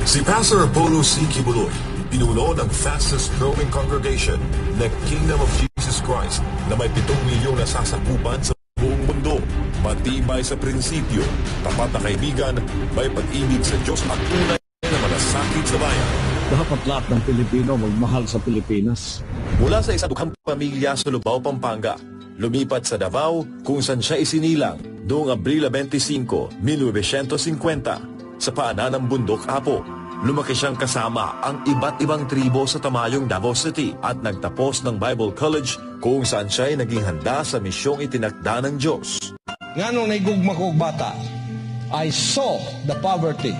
Si Pastor Apollo C. Kibuloy, pinuno ng fastest growing congregation na Kingdom of Jesus Christ na may 7 milyong nasasakupan sa buong mundo. Matibay sa prinsipyo, tapat na kaibigan, may pag-ibig sa Diyos at tunay na malasakit sa bayan. Dapat lahat ng Pilipino magmahal sa Pilipinas. Mula sa isang dukhang pamilya sa Lubao, Pampanga, lumipat sa Davao kung saan siya isinilang noong Abril 25, 1950 sa paanan ng bundok Apo. Lumaki siyang kasama ang iba't ibang tribo sa Tamayong, Davao City at nagtapos ng Bible College kung saan siya ay naging handa sa misyong itinakda ng Diyos. Nga nung naigugma ko bata, I saw the poverty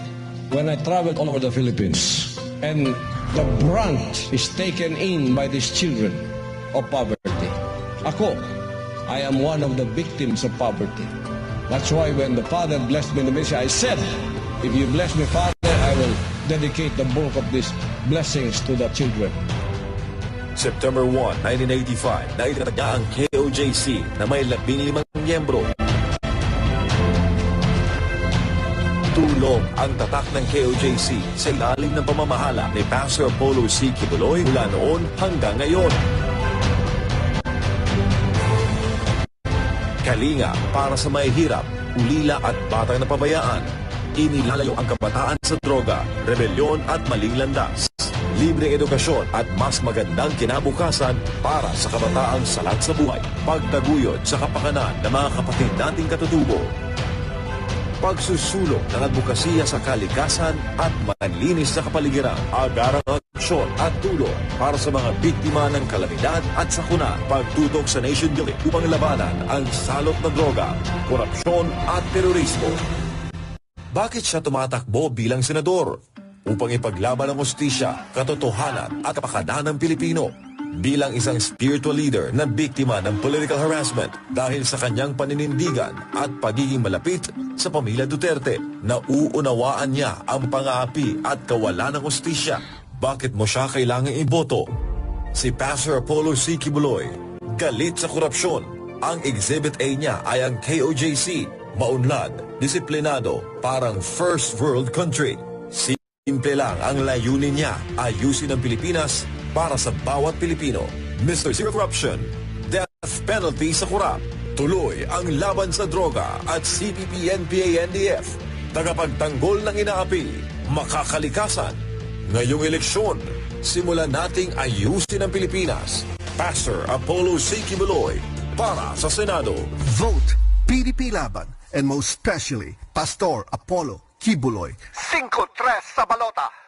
when I traveled all over the Philippines. And the brunt is taken in by these children of poverty. Ako, I am one of the victims of poverty. That's why when the Father blessed me in the ministry, I said, if you bless me, Father, I will dedicate the bulk of these blessings to the children. September 1, 1985, naitatagda ang KOJC na may 15 miyembro. Tulong ang tatak ng KOJC sa ilalim ng pamamahala ni Pastor Apollo C. Kibuloy mula noon hanggang ngayon. Kalinga para sa mahihirap, ulila at batang napabayaan. Inilalayo ang kabataan sa droga, rebelyon at maling landas. Libreng edukasyon at mas magandang kinabukasan para sa kabataang salat sa buhay. Pagtaguyod sa kapakanan ng mga kapatid nating katutubo. Pagsusulong ng advokasya sa kalikasan at malinis na kapaligiran, agarang aksyon at tulong para sa mga biktima ng kalamidad at sakuna, pagtutok sa nation building upang labanan ang salot na droga, korupsyon at terorismo. Bakit siya tumatakbo bilang senador? Upang ipaglaban ang hustisya, katotohanan at kapakanan ng Pilipino. Bilang isang spiritual leader na biktima ng political harassment dahil sa kanyang paninindigan at pagiging malapit sa pamilya Duterte, nauunawaan niya ang pang-aapi at kawalan ng hustisya. Bakit mo siya kailangang iboto? Si Pastor Apollo C. Kibuloy, galit sa korupsyon. Ang Exhibit A niya ay ang KOJC, maunlad, disiplinado, parang first world country. Simple lang ang layunin niya, ayusin ang Pilipinas para sa bawat Pilipino. Mr. Zero Corruption, death penalty sa korap. Tuloy ang laban sa droga at CPP-NPA-NDF. Tagapagtanggol ng inaapi, makakalikasan. Ngayong eleksyon, simulan nating ayusin ang Pilipinas. Pastor Apollo C. Kibuloy para sa Senado. Vote PDP Laban, and most especially Pastor Apollo Kibuloy. 5-3 sa balota.